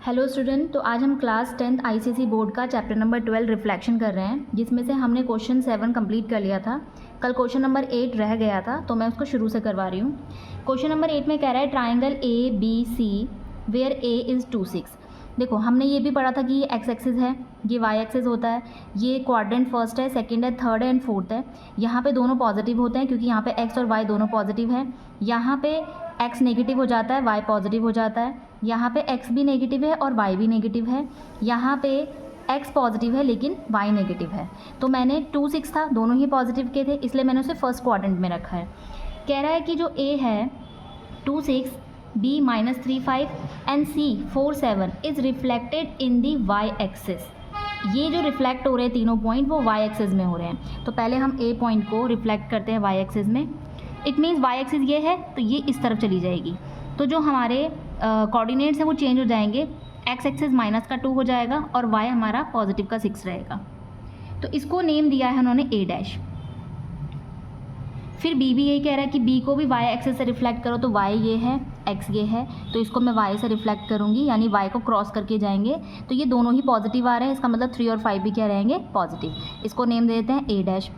Hello student, तो आज हम क्लास 10th आईसीएसई बोर्ड का चैप्टर नंबर 12 रिफ्लेक्शन कर रहे हैं, जिसमें से हमने क्वेश्चन 7 कंप्लीट कर लिया था। कल क्वेश्चन नंबर 8 रह गया था, तो मैं उसको शुरू से करवा रही हूँ। क्वेश्चन नंबर 8 में कह रहा है triangle A B C where A is 2 6। देखो, हमने ये भी पढ़ा था कि ये एक्स एक्सिस है, ये वाई एक्सिस होता है, ये क्वाड्रेंट फर्स्ट है, सेकंड है, थर्ड है एंड फोर्थ है। यहाँ पे दोनों पॉजिटिव होते हैं क्योंकि यहाँ पे एक्स और वाई दोनों पॉजिटिव हैं। यहाँ पे एक्स नेगेटिव हो जाता है, वाई पॉजिटिव हो जाता है। यहाँ पे एक्स भी नेगेटिव है और वाई भी नेगेटिव है। यहाँ पे एक्स पॉजिटिव है लेकिन वाई नेगेटिव है। तो मैंने 2 6 था, दोनों ही पॉजिटिव के थे, इसलिए मैंने उसे फर्स्ट क्वाड्रेंट में रखा है। कह रहा है कि जो ए है 2 6, B -3 5 and C 4 7 is reflected in the Y axis. ये जो रिफ्लेक्ट हो रहे हैं तीनों पॉइंट वो वाई एक्सिस में हो रहे हैं। तो पहले हम ए पॉइंट को रिफ्लेक्ट करते हैं वाई एक्सिस में। इट मीन्स वाई एक्सिस ये है तो ये इस तरफ चली जाएगी। तो जो हमारे कोऑर्डिनेट्स हैं वो चेंज हो जाएंगे। एक्स एक्सिस -2 हो जाएगा और वाई हमारा पॉजिटिव का 6 रहेगा। तो इसको नेम दिया है उन्होंने ए डैश। फिर बी भी यही कह रहा है कि बी को भी वाई एक्सिस से रिफ्लेक्ट करो। तो वाई ये है, एक्स ये है, तो इसको मैं वाई से रिफ्लेक्ट करूँगी, यानी वाई को क्रॉस करके जाएंगे। तो ये दोनों ही पॉजिटिव आ रहे हैं, इसका मतलब 3 और 5 भी क्या रहेंगे, पॉजिटिव। इसको नेम दे देते हैं ए डैश।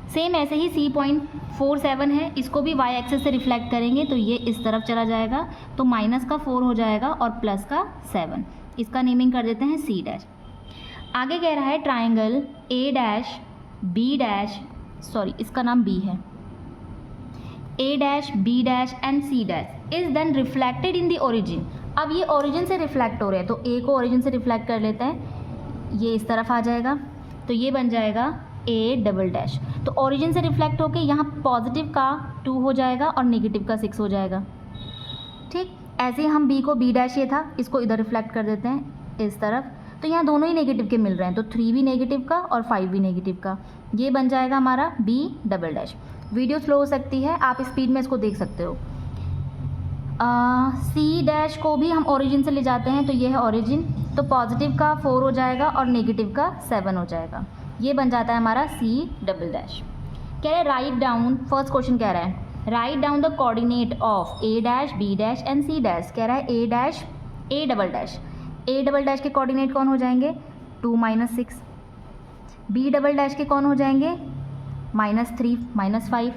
सेम ऐसे ही C.47 है, इसको भी वाई एक्सिस से रिफ्लेक्ट करेंगे तो ये इस तरफ चला जाएगा। तो -4 हो जाएगा और +7। इसका नेमिंग कर देते हैं C डैश। आगे कह रहा है triangle A dash B dash, sorry इसका नाम बी है, A dash B dash and C dash is then reflected in the origin. अब ये ओरिजिन से रिफ्लेक्ट हो रहे हैं, तो ए को ओरिजिन से रिफ्लेक्ट कर लेते हैं, ये इस तरफ आ जाएगा। तो ये बन जाएगा ए डबल डैश। तो ओरिजिन से रिफ्लेक्ट होके यहाँ पॉजिटिव का 2 हो जाएगा और नेगेटिव का 6 हो जाएगा। ठीक, ऐसे ही हम बी को बी डैश ये था, इसको इधर रिफ्लेक्ट कर देते हैं इस तरफ। तो यहाँ दोनों ही नेगेटिव के मिल रहे हैं, तो 3 भी नेगेटिव का और 5 भी नेगेटिव का। ये बन जाएगा हमारा B double dash. Video slow हो सकती है, आप स्पीड में इसको देख सकते हो। सी डैश को भी हम ओरिजिन से ले जाते हैं, तो ये है ओरिजिन। तो पॉजिटिव का 4 हो जाएगा और नेगेटिव का 7 हो जाएगा। ये बन जाता है हमारा सी डबल डैश। कह रहे हैं राइट डाउन, फर्स्ट क्वेश्चन कह रहा है write down the coordinate of A dash B dash and C dash. कह रहा है A dash A double dash. A double dash के कोऑर्डिनेट कौन हो जाएंगे, 2 -6। बी डबल डैश के कौन हो जाएंगे, -3 -5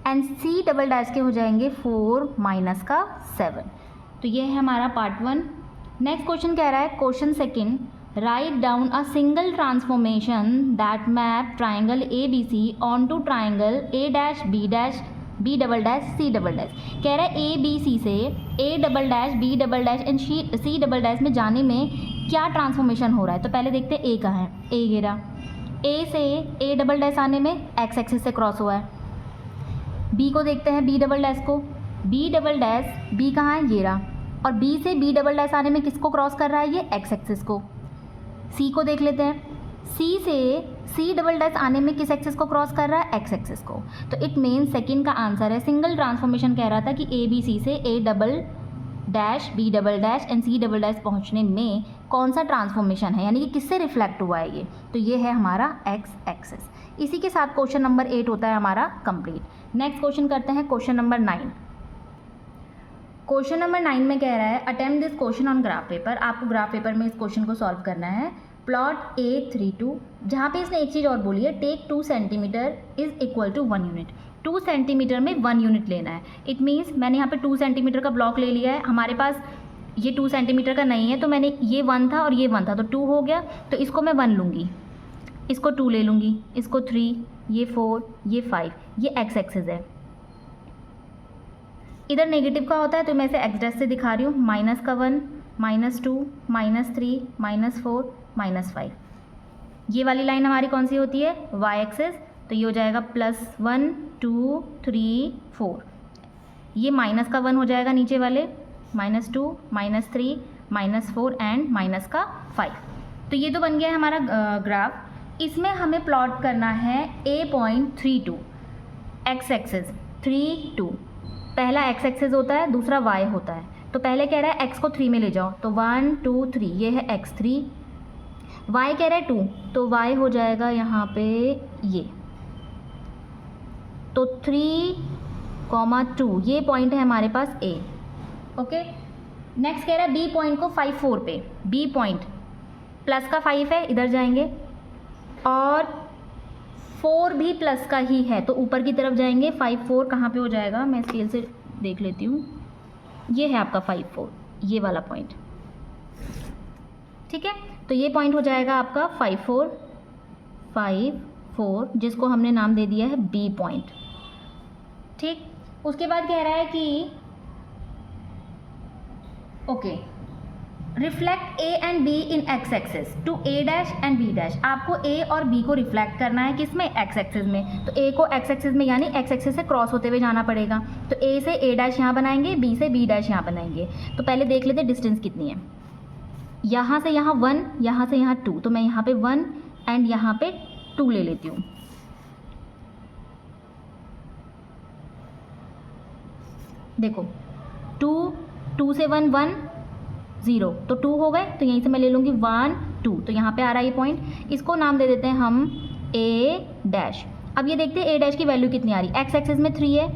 एंड सी डबल डैश के हो जाएंगे 4 -7। तो ये है हमारा पार्ट 1। नेक्स्ट क्वेश्चन कह रहा है question second write down a single transformation that map triangle A B C on to triangle A dash B double dash C double dash. कह रहा है ए बी सी से A double dash B double dash and C double dash में जाने में क्या transformation हो रहा है। तो पहले देखते हैं ए कहाँ है, ए घेरा। ए से ए डबल डैश आने में एक्स एक्सिस से क्रॉस हुआ है। बी को देखते हैं, बी डबल डैश को, बी डबल डैश बी कहाँ है, ये रहा। और बी से बी डबल डैश आने में किसको क्रॉस कर रहा है, ये एक्स एक्सिस को। सी को देख लेते हैं, सी से सी डबल डैश आने में किस एक्सिस को क्रॉस कर रहा है, एक्स एक्सिस को। तो इट मीन सेकंड का आंसर है सिंगल ट्रांसफॉर्मेशन। कह रहा था कि ए बी सी से A double dash B double dash and C double dash पहुँचने में कौन सा ट्रांसफॉर्मेशन है, यानी कि किससे रिफ्लेक्ट हुआ है ये। तो ये है हमारा एक्स एक्सिस। इसी के साथ क्वेश्चन नंबर 8 होता है हमारा कंप्लीट। नेक्स्ट क्वेश्चन करते हैं क्वेश्चन नंबर 9। क्वेश्चन नंबर 9 में कह रहा है attempt this question on graph paper. आपको ग्राफ पेपर में इस क्वेश्चन को सॉल्व करना है। प्लॉट A32, जहाँ पे इसने एक चीज़ और बोली है, take 2 centimetre is equal to 1 unit. 2 centimetre में 1 यूनिट लेना है। इट मीन्स मैंने यहाँ पे 2 सेंटीमीटर का ब्लॉक ले लिया है। हमारे पास ये 2 सेंटीमीटर का नहीं है, तो मैंने ये 1 था और ये 1 था, तो 2 हो गया। तो इसको मैं 1 लूँगी, इसको 2 ले लूँगी, इसको 3, ये 4, ये 5, ये एक्स एक्सिस है। इधर नेगेटिव का होता है तो मैं इसे एक्स डैश से दिखा रही हूँ, -1 -2 -3 -4 -5। ये वाली लाइन हमारी कौन सी होती है, वाई एक्सिस। तो ये हो जाएगा +1 2 3 4। ये -1 हो जाएगा नीचे वाले, -2 -3 -4 एंड -5। तो ये तो बन गया है हमारा ग्राफ। इसमें हमें प्लॉट करना है A.32 एक्स एक्सिस 3 2। पहला एक्स एक्सिस होता है, दूसरा वाई होता है। तो पहले कह रहा है एक्स को 3 में ले जाओ, तो 1 2 3, ये है x3। वाई कह रहा है 2, तो वाई हो जाएगा यहाँ पे ये। तो 3, 2 ये पॉइंट है हमारे पास ए। ओके, नेक्स्ट कह रहा है बी पॉइंट को 5 4 पे, बी पॉइंट प्लस का 5 है, इधर जाएंगे, और 4 भी प्लस का ही है तो ऊपर की तरफ जाएंगे। 5 4 कहाँ पे हो जाएगा, मैं स्केल से देख लेती हूँ। ये है आपका 5 4, ये वाला पॉइंट, ठीक है। तो ये पॉइंट हो जाएगा आपका 5 4 जिसको हमने नाम दे दिया है बी पॉइंट, ठीक। उसके बाद कह रहा है कि okay, reflect A and B in X axis to A dash and B dash. आपको ए और बी को रिफ्लेक्ट करना है किस में, एक्स एक्सिस में। तो ए को एक्स एक्सिस में यानी एक्स एक्सिस से क्रॉस होते हुए जाना पड़ेगा। तो ए से ए डैश यहाँ बनाएंगे, बी से बी डैश यहाँ बनाएंगे। तो पहले देख लेते डिस्टेंस कितनी है। यहाँ से यहाँ 1, यहाँ से यहाँ 2, तो मैं यहाँ पे 1 एंड यहाँ पे 2 ले लेती हूँ। देखो 2 से 1 1 0, तो 2 हो गए। तो यहीं से मैं ले लूँगी 1 2, तो यहाँ पे आ रहा है ये पॉइंट। इसको नाम दे देते हैं हम ए डैश। अब ये देखते हैं ए डैश की वैल्यू कितनी आ रही है। एक्स एक्सिस में 3 है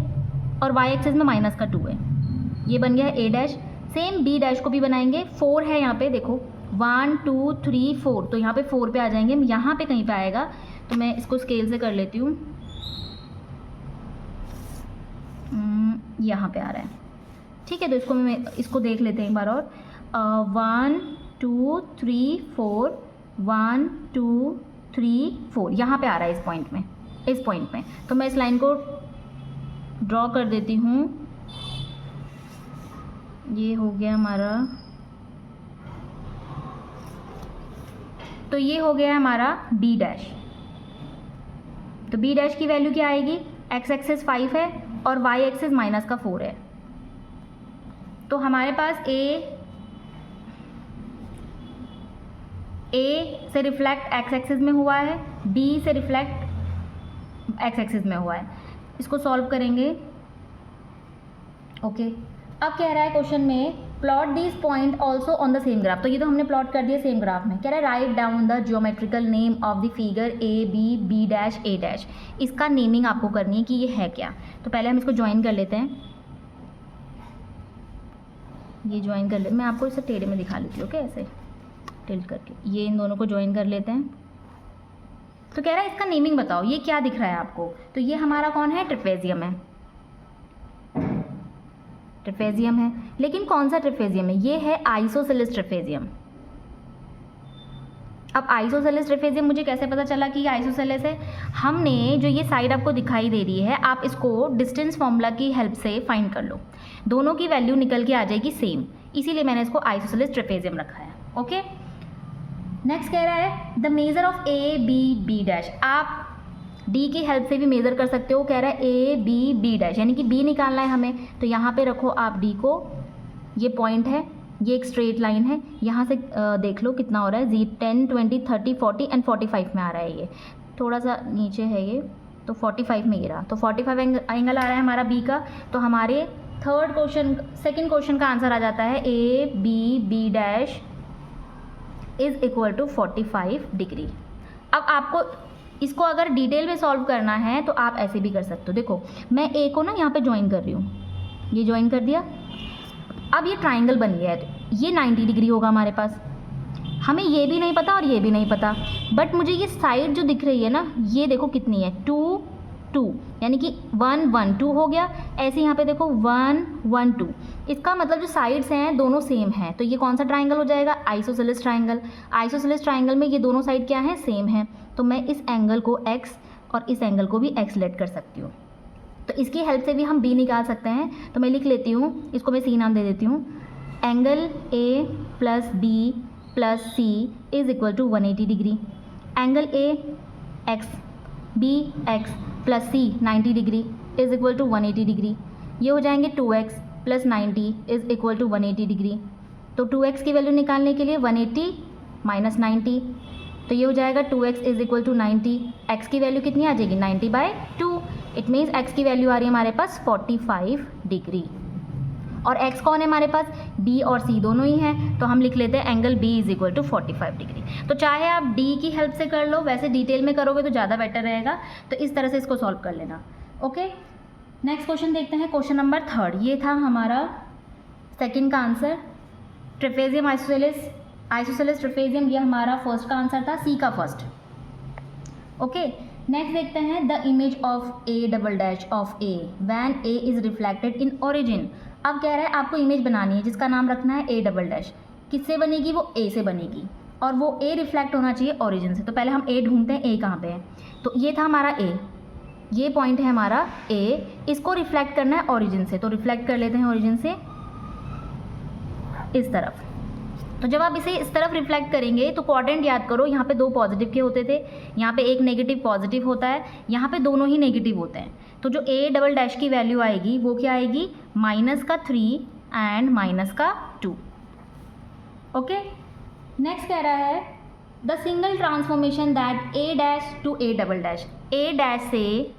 और वाई एक्सिस में -2 है, ये बन गया है A dash. Same B dash को भी बनाएंगे। 4 है यहाँ पे, देखो 1 2 3 4, तो यहाँ पे 4 पे आ जाएंगे। यहाँ पे कहीं पे आएगा, तो मैं इसको स्केल से कर लेती हूँ। यहाँ पे आ रहा है, ठीक है। तो इसको देख लेते हैं एक बार और। 1 2 3 4, 1 2 3 4, यहाँ पे आ रहा है इस पॉइंट में। तो मैं इस लाइन को ड्रॉ कर देती हूँ। ये हो गया हमारा, तो ये हो गया हमारा बी डैश। तो बी डैश की वैल्यू क्या आएगी, एक्स एक्सिस 5 है और वाई एक्सिस -4 है। तो हमारे पास ए से रिफ्लेक्ट एक्स एक्सिस में हुआ है, बी से रिफ्लेक्ट एक्स एक्सिस में हुआ है। इसको सॉल्व करेंगे। ओके, अब कह रहा है क्वेश्चन में plot this point also on the same graph. तो ये तो हमने प्लॉट कर दिया सेम ग्राफ में। कह रहा है write down the geometrical name of the figure A B B dash A dash. इसका नेमिंग आपको करनी है कि ये है क्या। तो पहले हम इसको ज्वाइन कर लेते हैं। ये ज्वाइन कर ले, मैं आपको इसे टेढ़े में दिखा लेती हूँ, ओके, ऐसे टिल्ट करके। ये इन दोनों को ज्वाइन कर लेते हैं। तो कह रहा है इसका नेमिंग बताओ, ये क्या दिख रहा है आपको। तो ये हमारा कौन है, ट्रेपेजियम है। ट्रेपेजियम है, लेकिन कौन सा ट्रेपेजियम है, ये है आइसोसेलेस ट्रेपेजियम। अब आइसोसेलेस ट्रेपेजियम मुझे कैसे पता चला कि ये आइसोसेलेस है। हमने जो ये साइड आपको दिखाई दे रही है, आप इसको डिस्टेंस फॉर्मूला की हेल्प से फाइंड कर लो। दोनों की वैल्यू निकल के आ जाएगी सेम, इसीलिए मैंने इसको आइसोसेलेस ट्रेपेजियम रखा है। ओके, नेक्स्ट कह रहा है the measure of A B B dash. आप डी की हेल्प से भी मेज़र कर सकते हो। कह रहा है ए बी बी डैश, यानी कि बी निकालना है हमें। तो यहाँ पे रखो आप डी को, ये पॉइंट है, ये एक स्ट्रेट लाइन है। यहाँ से देख लो कितना हो रहा है, 10 20 30 40 एंड 45 में आ रहा है। ये थोड़ा सा नीचे है ये, तो 45 में ये रहा। तो 45 एंगल आ रहा है हमारा बी का। तो हमारे सेकंड क्वेश्चन का आंसर आ जाता है A B B dash is equal to 45 degree. अब आपको इसको अगर डिटेल में सॉल्व करना है तो आप ऐसे भी कर सकते हो। देखो मैं ए को ना यहाँ पे ज्वाइन कर रही हूँ, ये ज्वाइन कर दिया। अब ये ट्राइंगल बन गया है, तो ये 90 डिग्री होगा हमारे पास। हमें ये भी नहीं पता और ये भी नहीं पता, बट मुझे ये साइड जो दिख रही है ना, ये देखो कितनी है, 2 2, यानी कि 1 1 2 हो गया। ऐसे यहाँ पे देखो 1 1 2, इसका मतलब जो साइड्स हैं दोनों सेम हैं। तो ये कौन सा ट्राइंगल हो जाएगा, आइसोसेलेस ट्राइंगल। आइसोसेलेस ट्राइंगल में ये दोनों साइड क्या हैं, सेम हैं। तो मैं इस एंगल को x और इस एंगल को भी x लेट कर सकती हूँ। तो इसकी हेल्प से भी हम b निकाल सकते हैं। तो मैं लिख लेती हूँ, इसको मैं c नाम दे देती हूँ। Angle a plus b plus c is equal to 180 degree. Angle a x b x plus c 90 degree is equal to 180 degree. ये हो जाएंगे 2x plus 90 is equal to 180 degree. तो 2x की वैल्यू निकालने के लिए 180 माइनस 90, तो ये हो जाएगा 2x is equal to 90। x की वैल्यू कितनी आ जाएगी, 90/2। इट मीन्स x की वैल्यू आ रही है हमारे पास 45 डिग्री। और x कौन है हमारे पास, b और c दोनों ही हैं। तो हम लिख लेते हैं angle b is equal to 45 degree. तो चाहे आप d की हेल्प से कर लो, वैसे डिटेल में करोगे तो ज़्यादा बेटर रहेगा। तो इस तरह से इसको सॉल्व कर लेना। ओके, नेक्स्ट क्वेश्चन देखते हैं, क्वेश्चन नंबर 3। ये था हमारा सेकंड का आंसर। ट्रेपेजियम आइसोसेलेस ट्रेपेजियम, ये हमारा फर्स्ट का आंसर था, सी का फर्स्ट। ओके, नेक्स्ट देखते हैं the image of A double dash of A when A is reflected in origin. अब कह रहा है आपको इमेज बनानी है जिसका नाम रखना है ए डबल डैश। किससे बनेगी? वो ए से बनेगी और वो ए रिफ्लेक्ट होना चाहिए ओरिजिन से। तो पहले हम ए ढूंढते हैं, ए कहाँ पे है। तो ये था हमारा ए, ये पॉइंट है हमारा ए, इसको रिफ्लेक्ट करना है ओरिजिन से। तो रिफ्लेक्ट कर लेते हैं ओरिजिन से इस तरफ। तो जब आप इसे इस तरफ रिफ्लेक्ट करेंगे तो क्वाड्रेंट याद करो, यहाँ पे दो पॉजिटिव के होते थे, यहाँ पे एक नेगेटिव पॉजिटिव होता है, यहाँ पे दोनों ही नेगेटिव होते हैं। तो जो ए डबल डैश की वैल्यू आएगी वो क्या आएगी? -3 एंड -2। ओके, नेक्स्ट कह रहा है the single transformation that A dash to A double dash. A dash से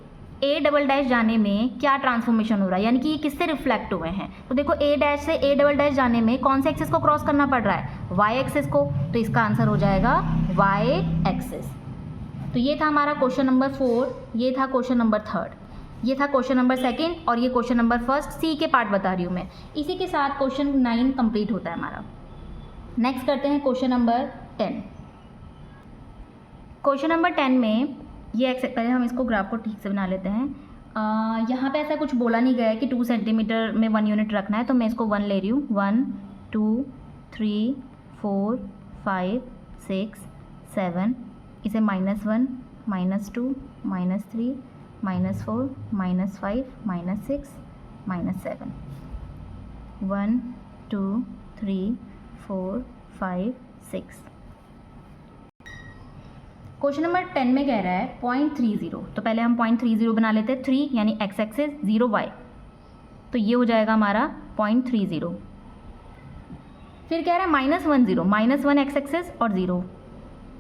ए डबल डैश जाने में क्या ट्रांसफॉर्मेशन हो रहा है, यानी कि ये किससे रिफ्लेक्ट हुए हैं। तो देखो ए डैश से ए डबल डैश जाने में कौन से एक्सिस को क्रॉस करना पड़ रहा है? वाई एक्सिस को। तो इसका आंसर हो जाएगा वाई एक्सिस। तो ये था हमारा क्वेश्चन नंबर 4, ये था क्वेश्चन नंबर 3, ये था क्वेश्चन नंबर 2 और ये क्वेश्चन नंबर 1 सी के पार्ट बता रही हूँ मैं। इसी के साथ क्वेश्चन 9 कंप्लीट होता है हमारा। नेक्स्ट करते हैं क्वेश्चन नंबर 10। क्वेश्चन नंबर 10 में ये पहले हम इसको ग्राफ को ठीक से बना लेते हैं। यहाँ पे ऐसा कुछ बोला नहीं गया है कि 2 सेंटीमीटर में 1 यूनिट रखना है, तो मैं इसको 1 ले रही हूँ। 1 2 3 4 5 6 7, इसे -1 -2 -3 -4 -5 -6 -7, 1 2 3 4 5 6। क्वेश्चन नंबर 10 में कह रहा है 0.30। तो पहले हम 0.30 बना लेते हैं। 3 यानी x एक्सिस, 0 y, तो ये हो जाएगा हमारा 0.30। फिर कह रहा है -1 x एक्सिस और 0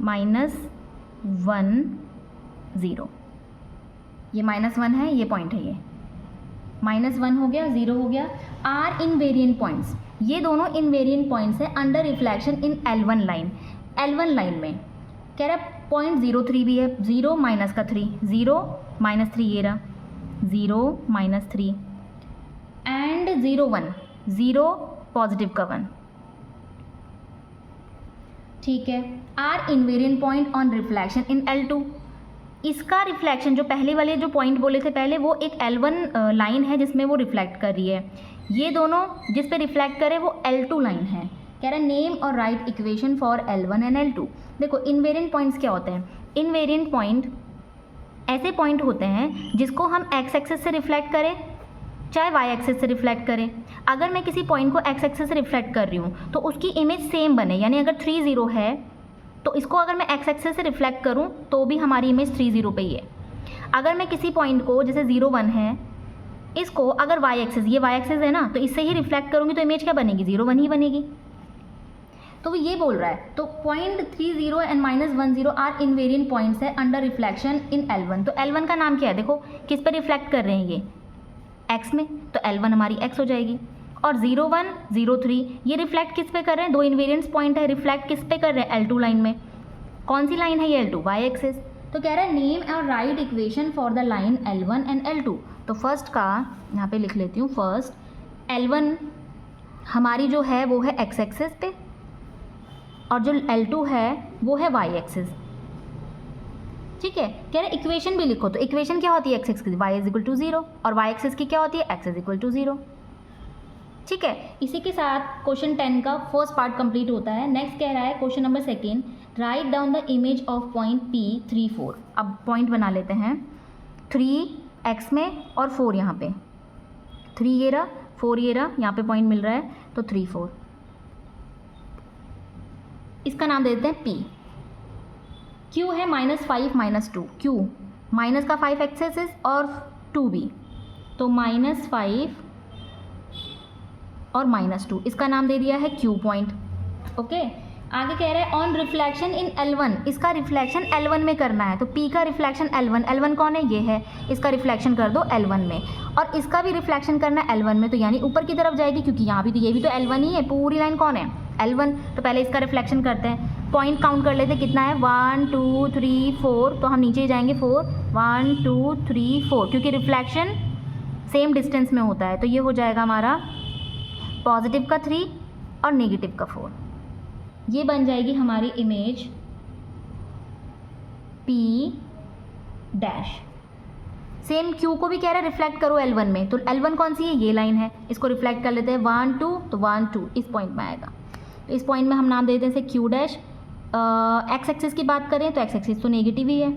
-1 0, ये -1 है, ये पॉइंट है, ये -1 हो गया, 0 हो गया। आर इनवेरिएंट पॉइंट्स, ये दोनों इनवेरिएंट पॉइंट्स है अंडर रिफ्लेक्शन इन L1 लाइन। L1 लाइन में कह रहा है 0.03 भी है, 0 -3, 0 -3 ये रहा, 0 -3 एंड 0 1, 0 पॉजिटिव का 1। ठीक है, R invariant point on reflection in L2। इसका रिफ्लेक्शन जो पहले वाले जो पॉइंट बोले थे पहले, वो एक L1 लाइन है जिसमें वो रिफ्लेक्ट कर रही है। ये दोनों जिस पे रिफ्लेक्ट करे वो L2 लाइन है। कह रहा है नेम और right equation for L1 and L2। देखो इनवेरिएंट पॉइंट्स क्या होते हैं? इनवेरिएंट पॉइंट ऐसे पॉइंट होते हैं जिसको हम x एक्सिस से रिफ्लेक्ट करें चाहे y एक्सिस से रिफ्लेक्ट करें। अगर मैं किसी पॉइंट को x एक्सिस से रिफ्लेक्ट कर रही हूँ तो उसकी इमेज सेम बने, यानी अगर 3 0 है तो इसको अगर मैं x एक्सिस से रिफ्लेक्ट करूँ तो भी हमारी इमेज 3 0 पे ही है। अगर मैं किसी पॉइंट को जैसे 0 1 है, इसको अगर y एक्सिस, ये y एक्सिस है ना, तो इससे ही रिफ्लेक्ट करूँगी तो इमेज क्या बनेगी? 0 1 ही बनेगी। तो वो ये बोल रहा है। तो 0.30 एंड -10 आर इनवेरिएंट पॉइंट्स है अंडर रिफ्लेक्शन इन L1। तो L1 का नाम क्या है? देखो किस पे रिफ्लेक्ट कर रहे हैं ये? x में, तो L1 हमारी x हो जाएगी। और 0 1 0 3 ये रिफ्लेक्ट किस पे कर रहे हैं? दो इनवेरिएंट्स पॉइंट है, रिफ्लेक्ट किस पे कर रहे हैं? L2 लाइन में। कौन सी लाइन है ये? L2, y axis. तो कह रहा है नेम और right equation for the line L1 and L2। तो फर्स्ट का यहाँ पे लिख लेती हूँ। फर्स्ट L1 हमारी जो है वो है x एक्सिस पे और जो L2 है वो है y एक्सिस। ठीक है, कह रहे इक्वेशन भी लिखो। तो इक्वेशन क्या होती है? x एक्सिस y = 0 और y एक्सिस की क्या होती है? x = 0। ठीक है, इसी के साथ क्वेश्चन 10 का फर्स्ट पार्ट कंप्लीट होता है। नेक्स्ट कह रहा है question number 2, right down the image of point P 3 4। अब पॉइंट बना लेते हैं, 3 x में और 4 यहाँ पे, 3 ये रहा, 4 ये रहा, यहाँ पे पॉइंट मिल रहा है तो 3 4। इसका नाम दे देते हैं P। Q है -5 -2, Q माइनस का 5 एक्सेस और 2 भी, तो -5 और -2, इसका नाम दे दिया है Q पॉइंट। ओके, आगे कह रहे हैं ऑन रिफ्लेक्शन इन L1, इसका रिफ्लेक्शन L1 में करना है। तो P का रिफ्लेक्शन L1 कौन है? ये है, इसका रिफ्लेक्शन कर दो L1 में, और इसका भी रिफ्लेक्शन करना है L1 में, तो यानी ऊपर की तरफ जाएगी क्योंकि यहाँ भी तो ये भी तो L1 ही है, पूरी लाइन कौन है? L1। तो पहले इसका रिफ्लेक्शन करते हैं, पॉइंट काउंट कर लेते हैं कितना है, 1 2 3 4, तो हम नीचे ही जाएंगे 4, 1 2 3 4, क्योंकि रिफ्लेक्शन सेम डिस्टेंस में होता है। तो ये हो जाएगा हमारा पॉजिटिव का 3 और नेगेटिव का 4। ये बन जाएगी हमारी image P dash. Same Q को भी कह रहा है रिफ्लेक्ट करो L1 में, तो L1 कौन सी है, ये लाइन है, इसको रिफ्लेक्ट कर लेते हैं 1 2, तो 1 2 इस पॉइंट में आएगा। तो इस पॉइंट में हम नाम दे देते हैं Q डैश। एक्स एक्सिस की बात करें तो एक्स एक्सिस तो नेगेटिव ही है,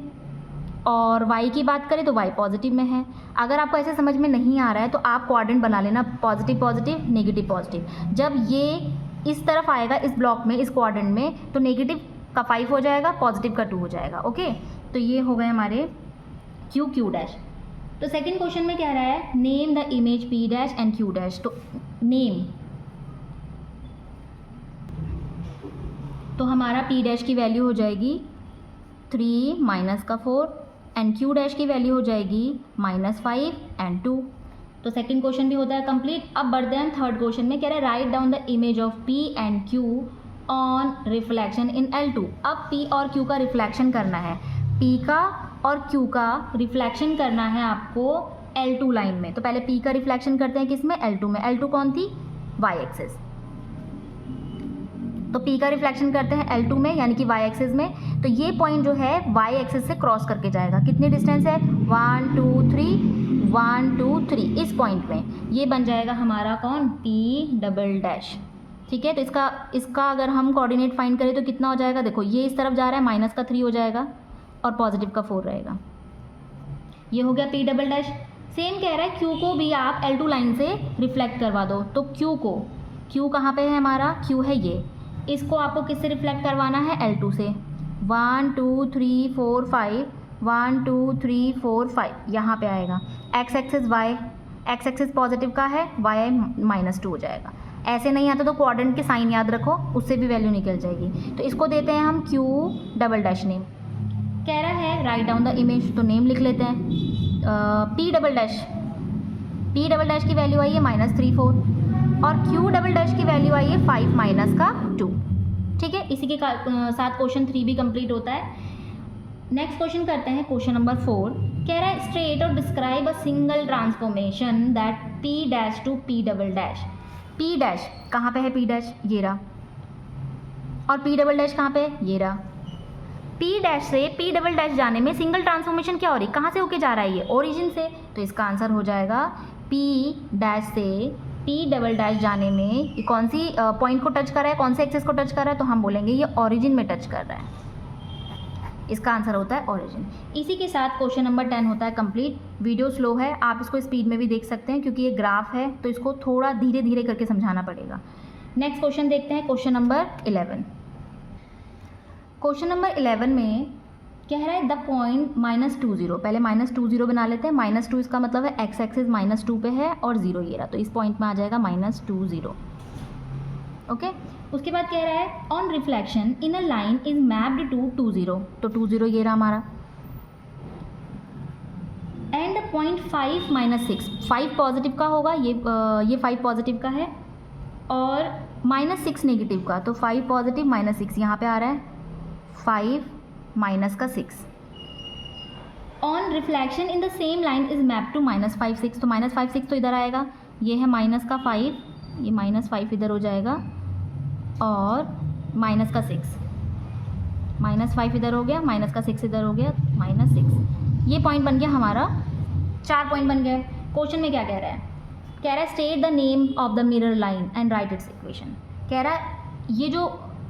और y की बात करें तो y पॉजिटिव में है। अगर आपको ऐसे समझ में नहीं आ रहा है तो आप क्वाड्रेंट बना लेना, पॉजिटिव पॉजिटिव नेगेटिव पॉजिटिव। जब ये इस तरफ आएगा इस ब्लॉक में, इस क्वाड्रेंट में, तो नेगेटिव का 5 हो जाएगा, पॉजिटिव का 2 हो जाएगा। ओके, तो ये हो गए हमारे Q डैश। तो सेकंड क्वेश्चन में कह रहा है name the image P dash and Q dash. तो नेम, तो हमारा P डैश की वैल्यू हो जाएगी 3 माइनस का 4 एंड Q डैश की वैल्यू हो जाएगी -5 एंड 2। तो सेकंड क्वेश्चन भी होता है कंप्लीट। अब बढ़ते हैं थर्ड क्वेश्चन में, कह रहा है write down the image of P and Q on reflection in L2। अब P और Q का रिफ्लेक्शन करना है, P का और Q का रिफ्लेक्शन करना है आपको L2 लाइन में। तो पहले P का रिफ्लेक्शन करते हैं किस में, L2 में। L2 कौन थी, y एक्सिस। तो P का रिफ्लेक्शन करते हैं L2 में यानी कि y एक्सिस में। तो ये पॉइंट जो है y एक्सिस से क्रॉस करके जाएगा। कितनी डिस्टेंस है, 1 2 3 1 2 3, इस पॉइंट में ये बन जाएगा हमारा कौन, P डबल डैश। ठीक है, तो इसका अगर हम कोऑर्डिनेट फाइंड करें तो कितना हो जाएगा, देखो ये इस तरफ जा रहा है, माइनस का 3 हो जाएगा और पॉजिटिव का 4 रहेगा। ये हो गया P डबल डैश। सेम कह रहा है Q को भी आप L2 लाइन से रिफ्लेक्ट करवा दो। तो Q कहाँ पे है हमारा, Q है ये, इसको आपको किससे रिफ्लेक्ट करवाना है, L2 से। 1 2 3 4 5 1 2 3 4 5 यहाँ पे आएगा। X axis y, x axis positive का है, y -2 हो जाएगा। ऐसे नहीं आता तो क्वाड्रेंट के साइन याद रखो, उससे भी वैल्यू निकल जाएगी। तो इसको देते हैं हम Q डबल डैश नेम। कह रहा है राइट डाउन द इमेज, तो नेम लिख लेते हैं P डबल डैश की वैल्यू आई है -3 4 और Q डबल डैश की वैल्यू आई है 5 माइनस का 2। ठीक है, इसी के साथ क्वेश्चन 3 भी कंप्लीट होता है। नेक्स्ट क्वेश्चन करते हैं क्वेश्चन नंबर 4। कह रहा है स्ट्रेट और describe a single transformation that P dash to P double dash. P dash कहाँ पे है, P डैश ये रहा, और P डबल डैश कहाँ पे, ये रहा। P डैश से P डबल डैश जाने में सिंगल ट्रांसफॉर्मेशन क्या हो रही, कहाँ से होके जा रहा है ये, ओरिजिन से। तो इसका आंसर हो जाएगा P डैश से P डबल डैश जाने में ये कौन सी पॉइंट को टच कर रहा है, कौन से एक्सिस को टच कर रहा है, तो हम बोलेंगे ये ओरिजिन में टच कर रहा है। इसका आंसर होता है ओरिजिन। इसी के साथ क्वेश्चन नंबर 10 होता है कंप्लीट। वीडियो स्लो है, आप इसको स्पीड में भी देख सकते हैं क्योंकि ये ग्राफ है तो इसको थोड़ा धीरे धीरे करके समझाना पड़ेगा। नेक्स्ट क्वेश्चन देखते हैं, क्वेश्चन नंबर 11। क्वेश्चन नंबर 11 में कह रहा है द पॉइंट -20, पहले -20 बना लेते हैं। -2 इसका मतलब है एक्स एक्सिस -2 पे है और 0 ये रहा, तो इस पॉइंट में आ जाएगा -20। ओके, उसके बाद कह रहा है on reflection in a line is mapped to 20, तो 20 ये रहा हमारा। एंड पॉइंट 5 -6, 5 पॉजिटिव का होगा, ये 5 पॉजिटिव का है और -6 नेगेटिव का, तो 5 पॉजिटिव -6 यहाँ पे आ रहा है, 5 माइनस का 6। On reflection in the same line is map to -5 6, तो -5 6 तो इधर आएगा, ये है माइनस का 5, ये -5 इधर हो जाएगा और माइनस का 6, -5 इधर हो गया, माइनस का 6 इधर हो गया, -6। ये पॉइंट बन गया हमारा, 4 पॉइंट बन गए। क्वेश्चन में क्या कह रहा है, कह रहा है state the name of the mirror line and right it's equation. कह रहा है ये जो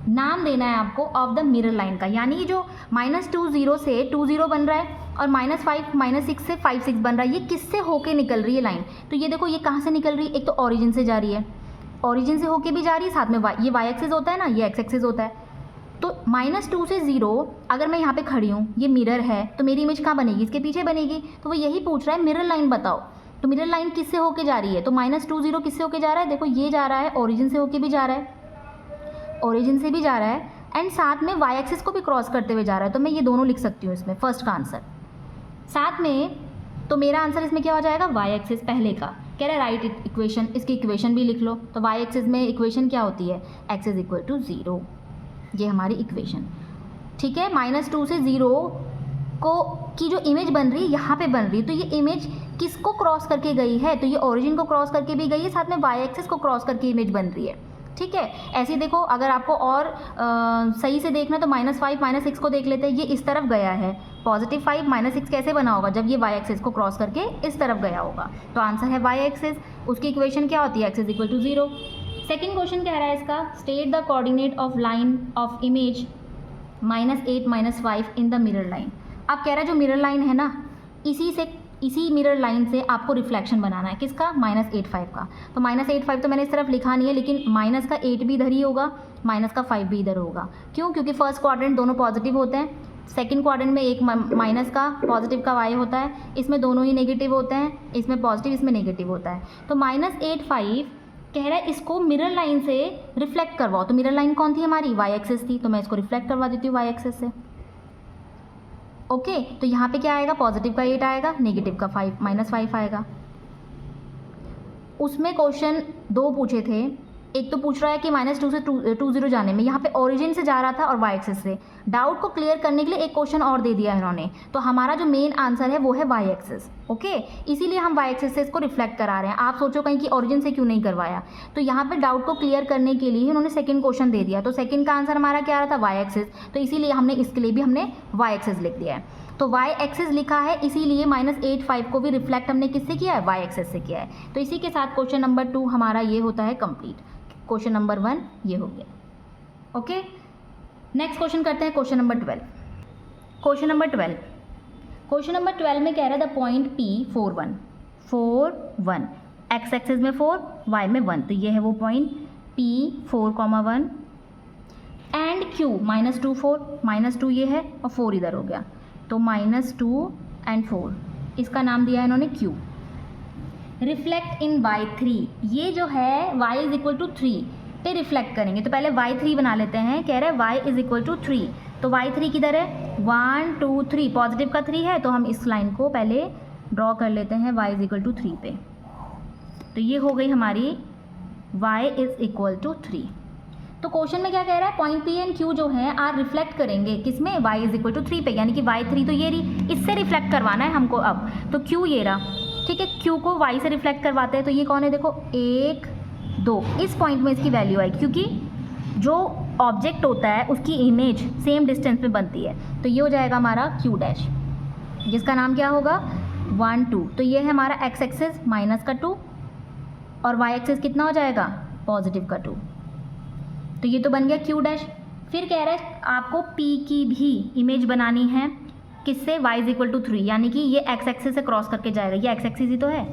नाम देना है आपको ऑफ द मिरर लाइन का, यानी जो -20 से 20 बन रहा है और -5 -6 से 5 6 बन रहा है, ये किससे होके निकल रही है लाइन। तो ये देखो ये कहाँ से निकल रही है, एक तो ओरिजिन से जा रही है, ओरिजिन से होके भी जा रही है, साथ में ये y एक्सिस होता है ना, ये x एक्सिस होता है। तो -2 से 0 अगर मैं यहाँ पे खड़ी हूँ, ये मिरर है, तो मेरी इमेज कहाँ बनेगी, इसके पीछे बनेगी। तो वो यही पूछ रहा है मिरर लाइन बताओ, तो मिरर लाइन किससे होके जा रही है, तो -20 किससे होके जा रहा है, देखो ये जा रहा है ओरिजिन से होके भी जा रहा है, ओरिजिन से भी जा रहा है एंड साथ में y एक्सिस को भी क्रॉस करते हुए जा रहा है। तो मैं ये दोनों लिख सकती हूँ इसमें, फर्स्ट का आंसर साथ में। तो मेरा आंसर इसमें क्या हो जाएगा, y एक्सिस पहले का। कह रहा है राइट इक्वेशन, इसकी इक्वेशन भी लिख लो। तो y एक्सिस में इक्वेशन क्या होती है, x इज इक्वल टू 0, ये हमारी इक्वेशन। ठीक है, -2 से 0 को की जो इमेज बन रही है यहाँ पे बन रही है, तो ये इमेज किसको क्रॉस करके गई है, तो ये ओरिजिन को क्रॉस करके भी गई है, साथ में y एक्सिस को क्रॉस करके इमेज बन रही है। ठीक है। ऐसे ही देखो, अगर आपको और सही से देखना तो -5 -6 को देख लेते हैं, ये इस तरफ गया है, +5 -6 कैसे बना होगा, जब ये y एक्सिस को क्रॉस करके इस तरफ गया होगा। तो आंसर है y एक्सिस, उसकी इक्वेशन क्या होती है, x = 0। सेकेंड क्वेश्चन कह रहा है इसका, state the coordinate of line of image -8 -5 in the mirror line. अब कह रहा है जो मिरर लाइन है ना, इसी मिरर लाइन से आपको रिफ्लेक्शन बनाना है, किसका, -8 5 का। तो -8 5 तो मैंने इस तरफ लिखा नहीं है, लेकिन माइनस का 8 भी इधर ही होगा, माइनस का 5 भी इधर होगा। क्यों, क्योंकि फर्स्ट क्वाड्रेंट दोनों पॉजिटिव होते हैं, सेकंड क्वाड्रेंट में एक माइनस का पॉजिटिव का y होता है, इसमें दोनों ही नेगेटिव होते हैं, इसमें पॉजिटिव इसमें नेगेटिव होता है। तो -8 5 कह रहा है इसको मिरर लाइन से रिफ्लेक्ट करवाओ। तो मिरर लाइन कौन थी हमारी, y एक्सिस थी, तो मैं इसको रिफ्लेक्ट करवा देती हूँ y एक्सिस से। ओके, तो यहाँ पे क्या आएगा, पॉजिटिव का 8 आएगा, नेगेटिव का -5 आएगा। उसमें क्वेश्चन 2 पूछे थे, एक तो पूछ रहा है कि -2 से 2 0 जाने में, यहाँ पे ओरिजिन से जा रहा था और y एक्सिस से। डाउट को क्लियर करने के लिए एक क्वेश्चन और दे दिया है इन्होंने, तो हमारा जो मेन आंसर है वो है y एक्सिस। ओके, इसीलिए हम y एक्सिस से इसको रिफ्लेक्ट करा रहे हैं। आप सोचो कहीं कि ओरिजिन से क्यों नहीं करवाया, तो यहाँ पे डाउट को क्लियर करने के लिए उन्होंने सेकंड क्वेश्चन दे दिया। तो सेकंड का आंसर हमारा क्या आ रहा था, y एक्सिस, तो इसीलिए हमने इसके लिए भी हमने y एक्सिस लिख दिया है। तो y एक्सिस लिखा है, इसीलिए -8 5 को भी रिफ्लेक्ट हमने किससे किया है, y एक्सिस से किया है। तो इसी के साथ क्वेश्चन नंबर 2 हमारा ये होता है कंप्लीट। क्वेश्चन नंबर 1 ये हो गया। ओके, नेक्स्ट क्वेश्चन करते हैं, क्वेश्चन नंबर 12। क्वेश्चन नंबर 12 में कह रहा है the point P 4 1 x axis में 4 y में 1, तो ये है वो पॉइंट P 4, 1 एंड Q -2 4 -2 ये है और 4 इधर हो गया, तो -2 एंड 4, इसका नाम दिया है इन्होंने Q। रिफ्लेक्ट इन y3, ये जो है y = 3 पे रिफ्लेक्ट करेंगे, तो पहले y3 बना लेते हैं। कह रहे हैं y = 3, तो y3 किधर है, 1 2 3, पॉजिटिव का 3 है, तो हम इस लाइन को पहले ड्रॉ कर लेते हैं y = 3 पे। तो ये हो गई हमारी y = 3। तो क्वेश्चन में क्या कह रहा है, पॉइंट P एंड Q जो है आर रिफ्लेक्ट करेंगे किसमें, y = 3 पे, यानी कि y3 तो ये रही, इससे रिफ्लेक्ट करवाना है हमको अब। तो Q ये रहा, ठीक है, Q को y से रिफ्लेक्ट करवाते हैं, तो ये कौन है, देखो 1 2, इस पॉइंट में इसकी वैल्यू आएगी, क्योंकि जो ऑब्जेक्ट होता है उसकी इमेज सेम डिस्टेंस पे बनती है। तो ये हो जाएगा हमारा Q डैश, जिसका नाम क्या होगा, 1 2। तो ये है हमारा x एक्सिस -2 और y एक्सिस कितना हो जाएगा, पॉजिटिव का 2। तो ये तो बन गया Q डैश। फिर कह रहा है आपको P की भी इमेज बनानी है, किससे, y = 3, यानी कि ये x एक्सिस से क्रॉस करके जाएगा, ये x एक्सिस ही तो है,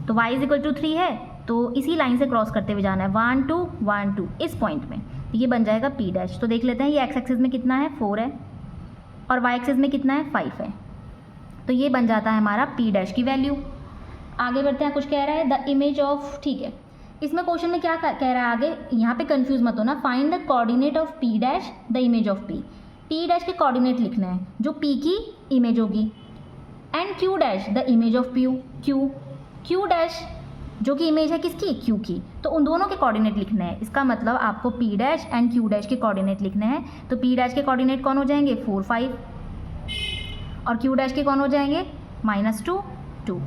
तो y = 3 है, तो इसी लाइन से क्रॉस करते हुए जाना है, 1 2 1 2 इस पॉइंट में, ये बन जाएगा P डैश। तो देख लेते हैं, ये x एक्सिस में कितना है, 4 है, और y एक्सिस में कितना है, 5 है, तो ये बन जाता है हमारा P डैश की वैल्यू। आगे बढ़ते हैं, कुछ कह रहा है द इमेज ऑफ, ठीक है, इसमें क्वेश्चन में क्या कह रहा है आगे, यहाँ पे कंफ्यूज मत होना, find the coordinate of P dash the image of P। P dash के कोऑर्डिनेट लिखना है जो P की इमेज होगी, and Q dash the image of Q dash जो कि इमेज है किसकी, Q की, तो उन दोनों के कोऑर्डिनेट लिखने हैं। इसका मतलब आपको P dash and Q dash के कोऑर्डिनेट लिखने हैं। तो P डैश के कोऑर्डिनेट कौन हो जाएंगे, 4 5, और Q डैश के कौन हो जाएंगे, -2 2।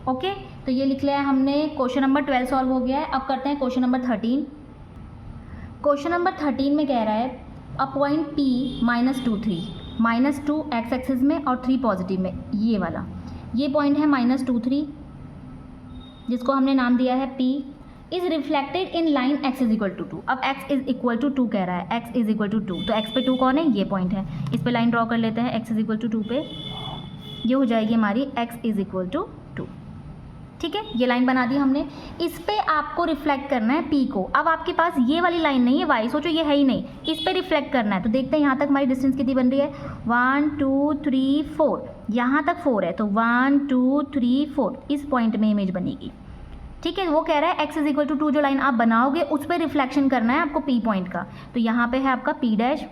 ओके, तो ये लिख लिया है हमने। क्वेश्चन नंबर 12 सॉल्व हो गया है। अब करते हैं क्वेश्चन नंबर 13। क्वेश्चन नंबर 13 में कह रहा है a point P -2 3 -2 x axis में और 3 पॉजिटिव में, ये वाला ये पॉइंट है -2 3, जिसको हमने नाम दिया है P, is reflected in line x = 2। अब x = 2 कह रहा है, x = 2, तो x पे 2 कौन है, ये पॉइंट है, इस पे लाइन ड्रॉ कर लेते हैं, x = 2 पे, ये हो जाएगी हमारी x = 2। ठीक है, ये लाइन बना दी हमने। इस पे आपको रिफ्लेक्ट करना है P को। अब आपके पास ये वाली लाइन नहीं है y, सोचो ये है ही नहीं, इस पे रिफ्लेक्ट करना है। तो देखते हैं यहाँ तक हमारी डिस्टेंस कितनी बन रही है, 1 2 3 4, यहाँ तक 4 है, तो 1 2 3 4 इस पॉइंट में इमेज बनेगी। ठीक है, वो कह रहा है x = 2 जो लाइन आप बनाओगे उस पर रिफ्लेक्शन करना है आपको P पॉइंट का। तो यहाँ पे है आपका P डैश,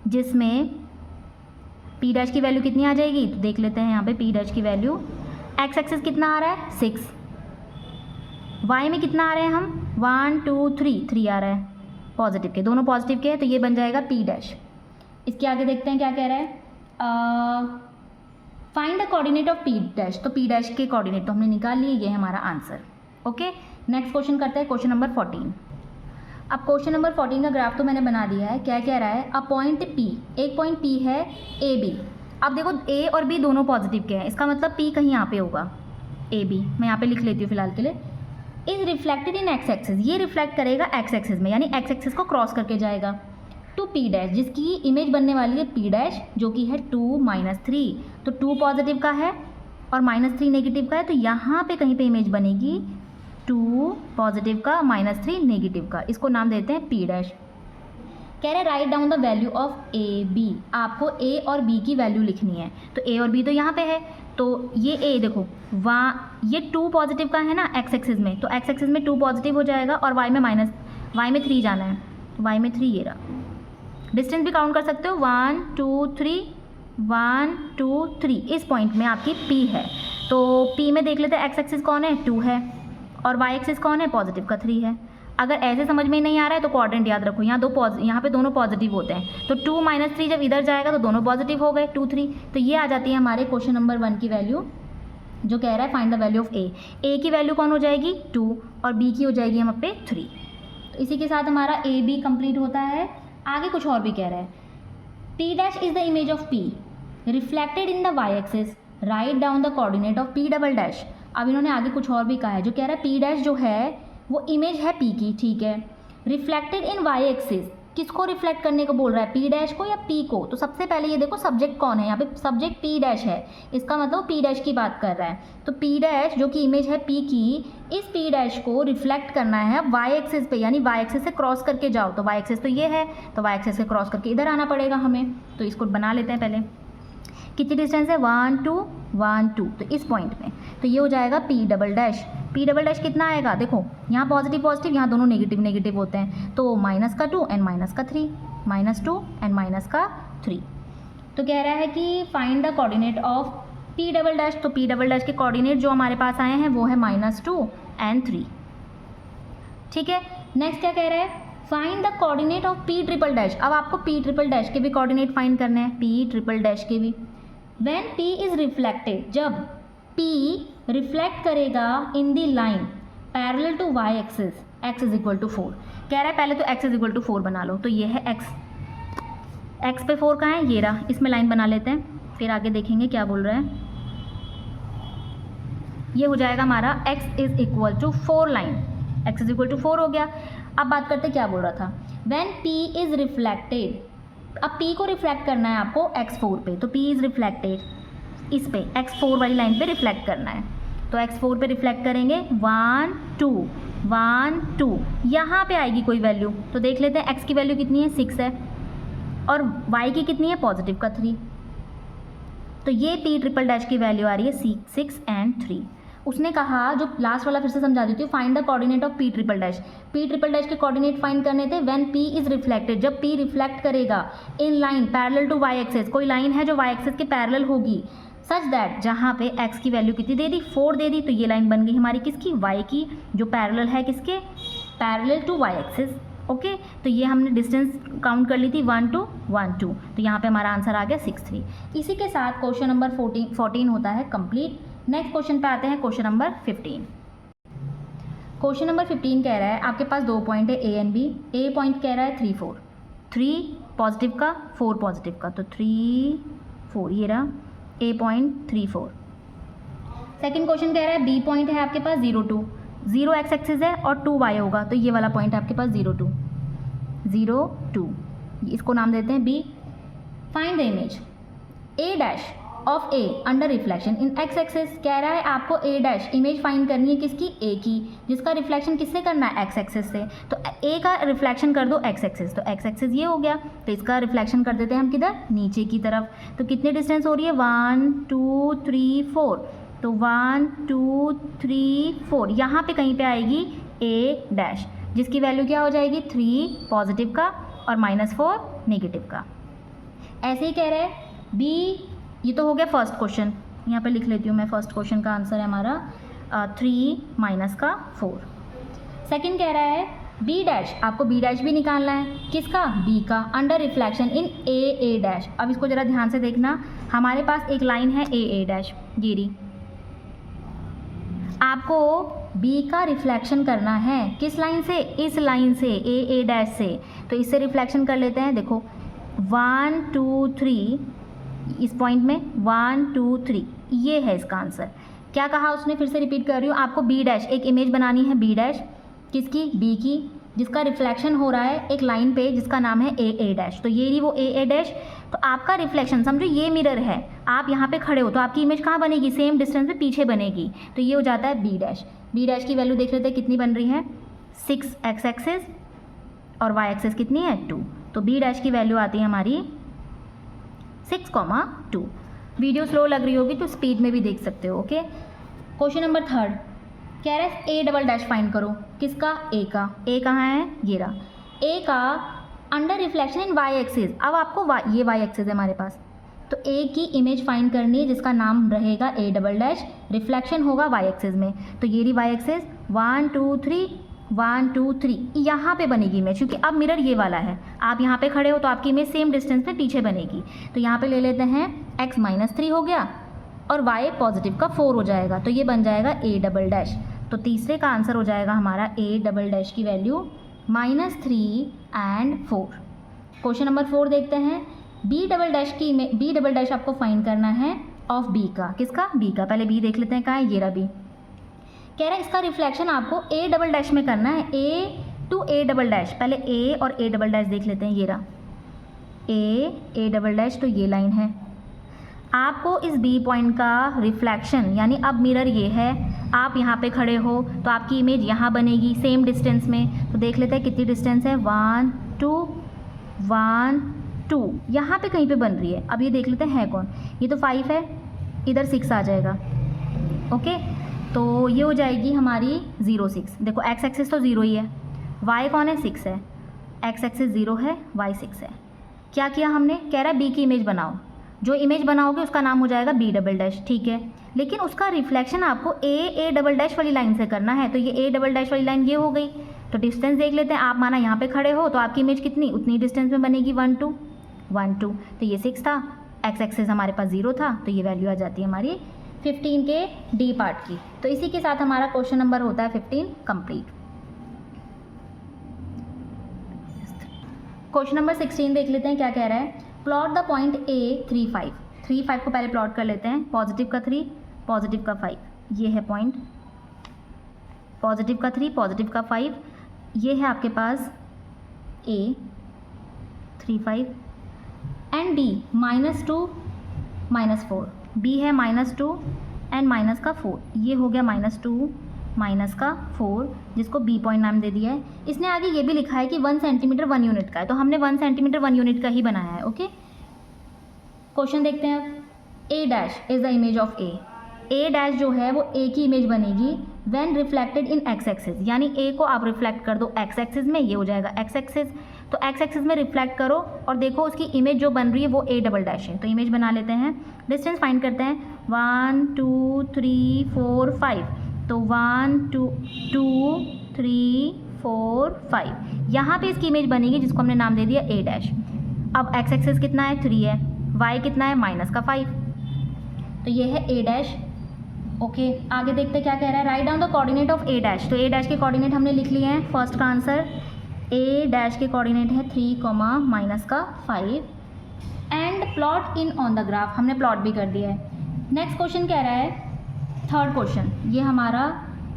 जिसमें P डैश की वैल्यू कितनी आ जाएगी, तो देख लेते हैं यहाँ पे P डैश की वैल्यू। एक्स एक्सिस कितना आ रहा है, 6, y में कितना आ रहे हैं हम, 1 2 3 आ रहा है, पॉजिटिव के, दोनों पॉजिटिव के हैं, तो ये बन जाएगा P डैश। इसके आगे देखते हैं क्या कह रहा है, find the coordinate of P dash. तो P डैश के कोऑर्डिनेट तो हमने निकाल लिए, ये है हमारा आंसर। ओके, नेक्स्ट क्वेश्चन करते हैं क्वेश्चन नंबर 14। अब क्वेश्चन नंबर 14 का ग्राफ तो मैंने बना दिया है। क्या कह रहा है, अ पॉइंट P, एक पॉइंट P है ए बी। अब देखो A और B दोनों पॉजिटिव के हैं, इसका मतलब P कहीं यहाँ पे होगा, ए बी मैं यहाँ पे लिख लेती हूँ फिलहाल के लिए। Is reflected in X axis, ये रिफ्लेक्ट करेगा एक्स एक्सिस में, यानी एक्स एक्सिस को क्रॉस करके जाएगा टू P डैश, जिसकी इमेज बनने वाली है P डैश, जो कि है 2 - 3। तो 2 पॉजिटिव का है और -3 नेगेटिव का है, तो यहाँ पे कहीं पे इमेज बनेगी 2 पॉजिटिव का -3 नेगेटिव का, इसको नाम देते हैं P डैश। कह रहे write down the value of A B, आपको ए और बी की वैल्यू लिखनी है। तो ए और बी तो यहाँ पे है, तो ये ए देखो वहाँ ये 2 पॉजिटिव का है ना एक्स एक्सिस में, तो एक्स एक्सिस में 2 पॉजिटिव हो जाएगा और वाई में 3 जाना है, तो वाई में 3 ये रहा। डिस्टेंस भी काउंट कर सकते हो, 1 2 3 1 2 3, इस पॉइंट में आपकी P है। तो P में देख लेते हैं एक्स एक्सिस कौन है, 2 है, और वाई एक्सिस कौन है, पॉजिटिव का 3 है। अगर ऐसे समझ में नहीं आ रहा है तो क्वाड्रेंट याद रखो, यहाँ पे दोनों पॉजिटिव होते हैं, तो 2 - 3 जब इधर जाएगा तो दोनों पॉजिटिव हो गए 2 3। तो ये आ जाती है हमारे क्वेश्चन नंबर 1 की वैल्यू, जो कह रहा है फाइंड द वैल्यू ऑफ ए की वैल्यू कौन हो जाएगी 2 और बी की हो जाएगी यहाँ पे 3। तो इसी के साथ हमारा ए बी कंप्लीट होता है। आगे कुछ और भी कह रहा है, P dash is the image of P reflected in the Y axis, write down the coordinate of P double dash. अब इन्होंने आगे कुछ और भी कहा है, जो कह रहा है P डैश जो है वो इमेज है P की, ठीक है, रिफ्लेक्टेड इन वाई एक्सिस, किसको रिफ्लेक्ट करने को बोल रहा है, P डैश को या P को। तो सबसे पहले ये देखो सब्जेक्ट कौन है, यहाँ पे सब्जेक्ट P डैश है, इसका मतलब P डैश की बात कर रहा है। तो P डैश जो कि इमेज है P की, इस P डैश को रिफ्लेक्ट करना है वाई एक्सिस पे, यानी वाई एक्सिस से क्रॉस करके जाओ। तो वाई एक्सिस तो ये है, तो वाई एक्सिस से क्रॉस करके इधर आना पड़ेगा हमें। तो इसको बना लेते हैं पहले, कितनी डिस्टेंस है 1 2 1 2, तो इस पॉइंट में तो ये हो जाएगा P double dash. P double dash कितना आएगा, देखो यहाँ पॉजिटिव पॉजिटिव, यहाँ दोनों नेगेटिव नेगेटिव होते हैं, तो -2 एंड -3, -2 एंड -3। तो कह रहा है कि find the coordinate of P double dash. तो P डबल डैश के कोऑर्डिनेट जो हमारे पास आए हैं वो है -2 एंड 3, ठीक है। नेक्स्ट क्या कह रहा है, find the coordinate of P triple dash. अब आपको P ट्रिपल डैश के भी कोऑर्डिनेट फाइंड करने हैं, P ट्रिपल डैश के भी। व्हेन P इज रिफ्लेक्टेड, जब P रिफ्लेक्ट करेगा in the line parallel to Y axis, x is equal to 4। कह रहा है पहले तो x इज इक्वल टू 4 बना लो, तो ये है x पे 4 कहाँ है, ये रहा, इसमें लाइन बना लेते हैं, फिर आगे देखेंगे क्या बोल रहा है। ये हो जाएगा हमारा x is equal to 4 line, x is equal to 4 हो गया। अब बात करते क्या बोल रहा था, व्हेन P इज रिफ्लेक्टेड, अब P को रिफ्लेक्ट करना है आपको x4 पे, तो P इज रिफ्लेक्टेड इस पे x4 वाली लाइन पे रिफ्लेक्ट करना है, तो x4 पे रिफ्लेक्ट करेंगे 1 2 1 2, यहाँ पे आएगी कोई वैल्यू, तो देख लेते हैं x की वैल्यू कितनी है 6 है, और y की कितनी है पॉजिटिव का 3, तो ये P ट्रिपल डैश की वैल्यू आ रही है 6 एंड 3। उसने कहा, जो लास्ट वाला फिर से समझा देती हूँ, find the coordinate of P triple dash. P triple dash के कोऑर्डिनेट फाइंड करने थे व्हेन P इज रिफ्लेक्टेड, जब P रिफ्लेक्ट करेगा in line parallel to Y axis, कोई लाइन है जो वाई एक्सिस के पैरेलल होगी, सच दैट जहाँ पे x की वैल्यू कितनी दे दी 4 दे दी, तो ये लाइन बन गई हमारी किसकी, y की, जो पैरेलल है किसके, parallel to Y axis. Okay, तो ये हमने डिस्टेंस काउंट कर ली थी 1 2 1 2, तो यहाँ पे हमारा आंसर आ गया 6 3। इसी के साथ क्वेश्चन नंबर 14 होता है कंप्लीट। नेक्स्ट क्वेश्चन पे आते हैं, क्वेश्चन नंबर 15। क्वेश्चन नंबर 15 कह रहा है आपके पास 2 पॉइंट है A and B। A point कह रहा है 3 4, 3 पॉजिटिव का 4 पॉजिटिव का, तो 3 4 ये रहा A पॉइंट 3 4। सेकेंड क्वेश्चन कह रहा है B पॉइंट है आपके पास 0 2, 0 एक्स एक्सिस है और 2 वाई होगा, तो ये वाला पॉइंट है आपके पास 0 2 0 2, इसको नाम देते हैं B। Find the image A dash of A under reflection in X axis. कह रहा है आपको A डैश इमेज फाइंड करनी है किसकी, A की, जिसका रिफ्लेक्शन किससे करना है, एक्स एक्सिस से। तो A का रिफ्लेक्शन कर दो एक्स एक्सिस, तो एक्स एक्सिस ये हो गया, तो इसका रिफ्लेक्शन कर देते हैं हम किधर, नीचे की तरफ। तो कितनी डिस्टेंस हो रही है 1 2 3 4, तो 1 2 3 4, यहाँ पे कहीं पे आएगी A डैश, जिसकी वैल्यू क्या हो जाएगी 3 पॉजिटिव का और -4 नेगेटिव का। ऐसे ही कह रहे हैं B, ये तो हो गया फर्स्ट क्वेश्चन, यहाँ पे लिख लेती हूँ मैं, फर्स्ट क्वेश्चन का आंसर है हमारा 3 -4। सेकंड कह रहा है B डैश, आपको B डैश भी निकालना है, किसका, B का, under reflection in A dash. अब इसको ज़रा ध्यान से देखना, हमारे पास एक लाइन है A डैश गिरी, आपको बी का रिफ्लेक्शन करना है। किस लाइन से? इस लाइन से, ए डैश से। तो इससे रिफ्लेक्शन कर लेते हैं। देखो 1 2 3, इस पॉइंट में 1 2 3, ये है इसका आंसर। क्या कहा उसने? फिर से रिपीट कर रही हूँ, आपको बी डैश एक इमेज बनानी है, बी डैश किसकी? बी की, जिसका रिफ्लेक्शन हो रहा है एक लाइन पे जिसका नाम है ए डैश। तो ये रही वो ए डैश। तो आपका रिफ्लेक्शन, समझो ये मिरर है, आप यहाँ पे खड़े हो तो आपकी इमेज कहाँ बनेगी? सेम डिस्टेंस पे पीछे बनेगी। तो ये हो जाता है बी डैश। बी डैश की वैल्यू देख लेते हैं कितनी बन रही है, 6 एक्स एक्सिस और वाई एक्सिस कितनी है? 2। तो बी डैश की वैल्यू आती है हमारी 6,2। वीडियो स्लो लग रही होगी तो स्पीड में भी देख सकते हो। ओके, क्वेश्चन नंबर 3 कह रहा है ए डबल डैश फाइंड करो। किसका? ए का। ए कहाँ है? ये रहा। ए का under reflection in Y axis. अब आपको ये वाई एक्सिस है हमारे पास, तो ए की इमेज फाइंड करनी है जिसका नाम रहेगा ए डबल डैश, रिफ्लेक्शन होगा वाई एक्सिस में। तो ये रही वाई एक्सिस, 1 2 3 1 2 3, यहाँ पे बनेगी इमेज, क्योंकि अब मिरर ये वाला है, आप यहाँ पे खड़े हो तो आपकी इमेज सेम डिस्टेंस पे पीछे बनेगी। तो यहाँ पे ले लेते हैं x -3 हो गया और y पॉजिटिव का 4 हो जाएगा। तो ये बन जाएगा ए डबल डैश। तो तीसरे का आंसर हो जाएगा हमारा ए डबल डैश की वैल्यू -3 और 4। क्वेश्चन नंबर 4 देखते हैं। बी डबल डैश आपको फाइंड करना है ऑफ बी का। किसका? बी का। पहले बी देख लेते हैं कहाँ है, ये रहा बी। कह रहा है इसका रिफ्लेक्शन आपको ए डबल डैश में करना है, ए टू ए डबल डैश। पहले ए और ए डबल डैश देख लेते हैं, ये रहा ए डबल डैश। तो ये लाइन है, आपको इस बी पॉइंट का रिफ्लेक्शन, यानी अब मिरर ये है, आप यहाँ पे खड़े हो तो आपकी इमेज यहाँ बनेगी सेम डिस्टेंस में। तो देख लेते हैं कितनी डिस्टेंस है, 1 2 1 2, यहाँ पे कहीं पे बन रही है। अब ये देख लेते हैं कौन, ये तो 5 है, इधर 6 आ जाएगा। ओके, तो ये हो जाएगी हमारी 0 6। देखो एक्स एक्सिस तो 0 ही है, वाई कौन है? 6 है, एक्स एक्सिस 0 है, वाई 6 है। क्या किया हमने? कह रहा है बी की इमेज बनाओ, जो इमेज बनाओगे उसका नाम हो जाएगा बी डबल डैश। ठीक है, लेकिन उसका रिफ्लेक्शन आपको ए डबल डैश वाली लाइन से करना है। तो ये ए डबल डैश वाली लाइन ये हो गई। तो डिस्टेंस देख लेते हैं, आप माना यहाँ पे खड़े हो तो आपकी इमेज कितनी, उतनी डिस्टेंस में बनेगी, 1 2 1 2। तो ये 6 था, एक्स एक्सिस हमारे पास 0 था, तो ये वैल्यू आ जाती है हमारी 15 के डी पार्ट की। तो इसी के साथ हमारा क्वेश्चन नंबर होता है 15 कंप्लीट। क्वेश्चन नंबर 16 देख लेते हैं क्या कह रहा है। Plot the point A 3 5। 3 5 को पहले प्लॉट कर लेते हैं, पॉजिटिव का 3 पॉजिटिव का 5, ये है पॉइंट, पॉजिटिव का 3 पॉजिटिव का 5, ये है आपके पास ए 3 5 एंड बी -2 -4। बी है -2 एंड माइनस का 4, ये हो गया -2 माइनस का 4, जिसको बी पॉइंट नाम दे दिया है। इसने आगे ये भी लिखा है कि 1 सेंटीमीटर 1 यूनिट का है, तो हमने 1 सेंटीमीटर 1 यूनिट का ही बनाया है। ओके, क्वेश्चन देखते हैं अब। A dash is the image of A. A dash जो है वो ए की इमेज बनेगी when reflected in X axis, यानी ए को आप रिफ्लेक्ट कर दो एक्स एक्सिस में, ये हो जाएगा एक्स एक्सिस। तो एक्स एक्सिस में रिफ्लेक्ट करो और देखो उसकी इमेज जो बन रही है वो ए डबल डैश है। तो इमेज बना लेते हैं, डिस्टेंस फाइंड करते हैं, 1 2 3 4 5। तो 1 2 3 4 5, यहाँ पे इसकी इमेज बनेगी जिसको हमने नाम दे दिया ए डैश। अब एक्स एक्सिस कितना है, 3 है, वाई कितना है, -5। तो ये है ए डैश। ओके, आगे देखते हैं क्या कह रहा है। Write down the coordinate of A dash. तो ए डैश के कोऑर्डिनेट हमने लिख लिए हैं। फर्स्ट का आंसर, ए डैश के कोऑर्डिनेट है 3, -5 and plot in on the graph. हमने प्लॉट भी कर दिया है। नेक्स्ट क्वेश्चन कह रहा है, थर्ड क्वेश्चन, ये हमारा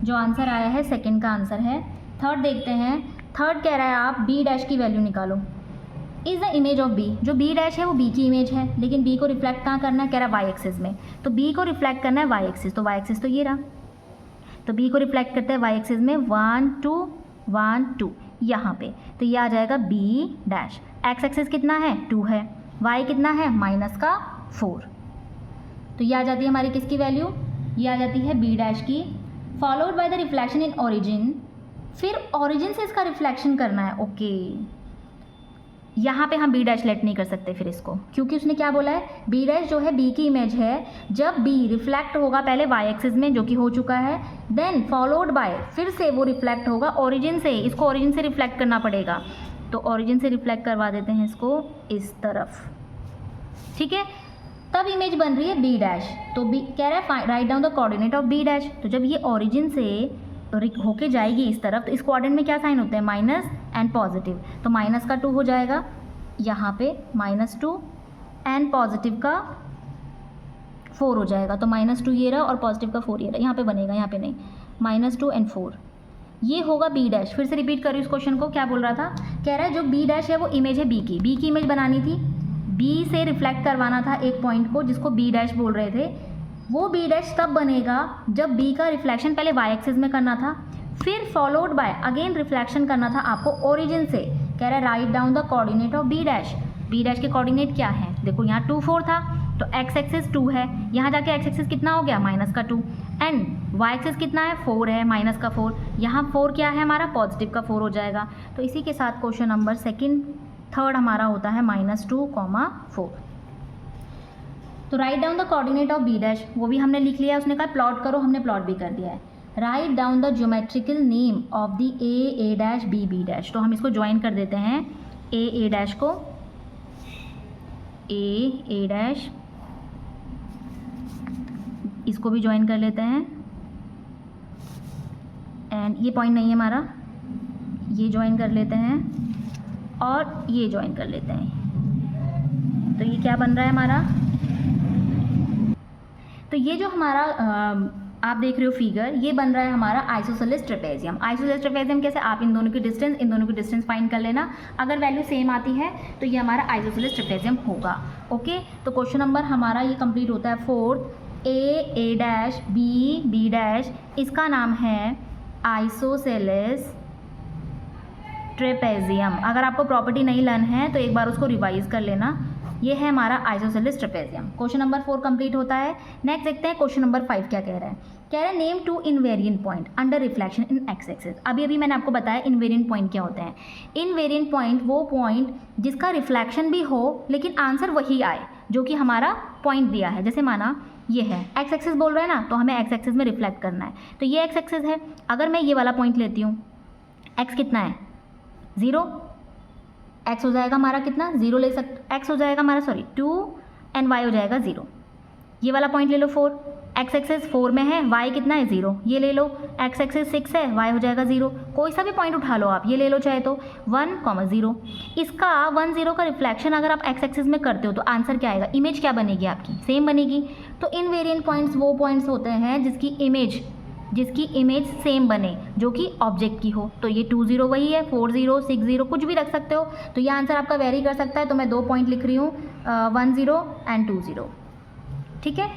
जो आंसर आया है सेकंड का आंसर है। थर्ड देखते हैं। थर्ड कह रहा है आप बी डैश की वैल्यू निकालो। Is the image of B. जो बी डैश है वो बी की इमेज है, लेकिन बी को रिफ्लेक्ट कहाँ करना है, कह रहा है वाई एक्सिस में। तो बी को रिफ्लेक्ट करना है वाई एक्सिस, तो वाई एक्सिस तो ये रहा। तो बी को रिफ्लेक्ट करते हैं वाई एक्सिस में 1 2 1 2, यहाँ पे। तो ये आ जाएगा बी डैश। एक्स एक्सिस कितना है, 2 है, वाई कितना है, -4। तो ये आ जाती है हमारी किसकी वैल्यू, ये आ जाती है बी डैश की। Followed by the reflection in origin. फिर ओरिजिन से इसका रिफ्लेक्शन करना है। ओके, यहाँ पे हम बी डैश लेट नहीं कर सकते फिर इसको, क्योंकि उसने क्या बोला है, बी डैश जो है बी की इमेज है। जब बी रिफ्लेक्ट होगा पहले वाई एक्सिस में, जो कि हो चुका है, देन फॉलोड बाय, फिर से वो रिफ्लेक्ट होगा ओरिजिन से। इसको ओरिजिन से रिफ्लेक्ट करना पड़ेगा, तो ओरिजिन से रिफ्लेक्ट करवा देते हैं इसको इस तरफ। ठीक है, तब इमेज बन रही है बी डैश। तो बी कह रहा है write down the coordinate of B dash. तो जब ये ओरिजिन से होके जाएगी इस तरफ, तो इस क्वाड्रेंट में क्या साइन होते हैं, माइनस एंड पॉजिटिव, तो माइनस का 2 हो जाएगा यहाँ पे, -2 एंड पॉजिटिव का 4 हो जाएगा, तो -2 ये रहा और पॉजिटिव का 4 ये रहा, यहाँ पे बनेगा, यहाँ पे नहीं, -2 एंड 4, ये होगा बी डैश। फिर से रिपीट करूँ इस क्वेश्चन को, क्या बोल रहा था, कह रहा है जो बी डैश है वो इमेज है बी की इमेज बनानी थी, बी से रिफ्लेक्ट करवाना था एक पॉइंट को जिसको बी डैश बोल रहे थे। वो बी डैश तब बनेगा जब बी का रिफ्लेक्शन पहले वाई एक्सिस में करना था, फिर फॉलोड बाय अगेन रिफ्लेक्शन करना था आपको ओरिजिन से। कह रहा है write down the coordinate of B dash के कोऑर्डिनेट क्या है, देखो यहाँ 2 4 था तो एक्स एक्सिस 2 है, यहाँ जाके एक्स एक्सिस कितना हो गया, -2 एंड वाई एक्सिस कितना है, 4 है, -4, यहाँ 4 क्या है हमारा, पॉजिटिव का 4 हो जाएगा। तो इसी के साथ क्वेश्चन नंबर थर्ड हमारा होता है -2, 4। तो write down the coordinate of B dash, वो भी हमने लिख लिया है, उसने कहा प्लॉट करो, हमने प्लॉट भी कर दिया है। Write down the geometrical name of the A dash B dash, तो हम इसको ज्वाइन कर देते हैं, ए डैश को, ए डैश, इसको भी ज्वाइन कर लेते हैं, एंड ये पॉइंट नहीं है हमारा, ये ज्वाइन कर लेते हैं और ये ज्वाइन कर लेते हैं, तो ये क्या बन रहा है हमारा, तो ये जो हमारा आप देख रहे हो फिगर, ये बन रहा है हमारा आइसोसेलेस ट्रेपेजियम। आइसोसेलेस ट्रेपेजियम कैसे, आप इन दोनों की डिस्टेंस फाइंड कर लेना, अगर वैल्यू सेम आती है तो ये हमारा आइसोसेलेस ट्रेपेजियम होगा। ओके, तो क्वेश्चन नंबर हमारा ये कंप्लीट होता है 4, ए डैश बी डैश, इसका नाम है आइसोसेलेस ट्रेपेजियम। अगर आपको प्रॉपर्टी नहीं लर्न है तो एक बार उसको रिवाइज कर लेना, ये है हमारा isosceles trapezium. Question number 4 complete होता है। नेक्स्ट देखते हैं क्वेश्चन नंबर 5 क्या कह रहा है, कह रहा है name 2 invariant point under reflection इन एक्स एक्सिस। अभी मैंने आपको बताया इनवेरिएंट पॉइंट क्या होते हैं। इनवेरिएंट पॉइंट वो पॉइंट जिसका रिफ्लेक्शन भी हो लेकिन आंसर वही आए जो कि हमारा पॉइंट दिया है। जैसे माना ये है एक्स एक्सिस बोल रहा है ना, तो हमें एक्स एक्सिस में रिफ्लेक्ट करना है, तो ये एक्स एक्सिस है। अगर मैं ये वाला पॉइंट लेती हूँ, एक्स कितना है 0, एक्स हो जाएगा हमारा कितना 0 ले सकते, एक्स हो जाएगा हमारा 2 एंड वाई हो जाएगा 0। ये वाला पॉइंट ले लो 4, एक्स एक्सिस 4 में है, वाई कितना है 0, ये ले लो, एक्स एक्सिस 6 है, वाई हो जाएगा 0। कोई सा भी पॉइंट उठा लो आप, ये ले लो चाहे तो 1, 0। इसका 1 0 का रिफ्लेक्शन अगर आप एक्स एक्सिस में करते हो तो आंसर क्या आएगा, इमेज क्या बनेगी आपकी, सेम बनेगी। तो इनवेरिएंट पॉइंट्स वो पॉइंट्स होते हैं जिसकी इमेज सेम बने, जो कि ऑब्जेक्ट की हो। तो ये 2 0 वही है, 4 0 6 0 कुछ भी रख सकते हो, तो ये आंसर आपका वेरी कर सकता है। तो मैं 2 पॉइंट लिख रही हूँ, 1 0 एंड 2 0। ठीक है,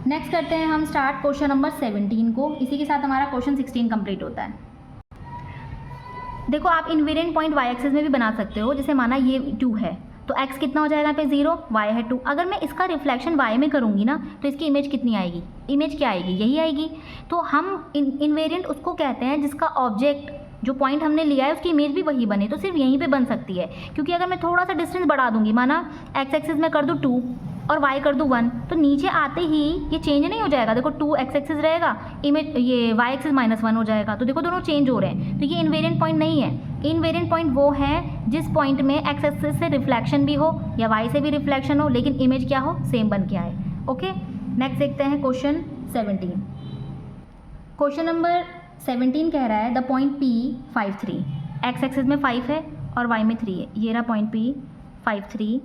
नेक्स्ट करते हैं हम स्टार्ट क्वेश्चन नंबर 17 को। इसी के साथ हमारा क्वेश्चन 16 कंप्लीट होता है। देखो आप इनवेरिएंट पॉइंट वाई एक्सिस में भी बना सकते हो। जैसे माना ये 2 है तो x कितना हो जाएगा यहाँ पे 0, y है 2। अगर मैं इसका रिफ्लेक्शन y में करूँगी ना तो इसकी इमेज कितनी आएगी, इमेज क्या आएगी, यही आएगी। तो हम इनवेरिएंट उसको कहते हैं जिसका ऑब्जेक्ट जो पॉइंट हमने लिया है उसकी इमेज भी वही बने, तो सिर्फ यहीं पे बन सकती है। क्योंकि अगर मैं थोड़ा सा डिस्टेंस बढ़ा दूंगी, माना एक्स एक्सिस में कर दूँ 2 और y कर दूँ 1, तो नीचे आते ही ये चेंज नहीं हो जाएगा। देखो 2 एक्स एक्सिस रहेगा, इमेज ये y एक्सिस -1 हो जाएगा। तो देखो दोनों चेंज हो रहे हैं, तो ये इनवेरिएंट पॉइंट नहीं है। इनवेरिएंट पॉइंट वो है जिस पॉइंट में एक्स एक्सिस से रिफ्लेक्शन भी हो या y से भी रिफ्लेक्शन हो, लेकिन इमेज क्या हो, सेम बन के आए। ओके, नेक्स्ट देखते हैं क्वेश्चन 17। क्वेश्चन नंबर 17 कह रहा है the point P 5 3, x axis में 5 है और y में 3 है। ये रहा point P 5 3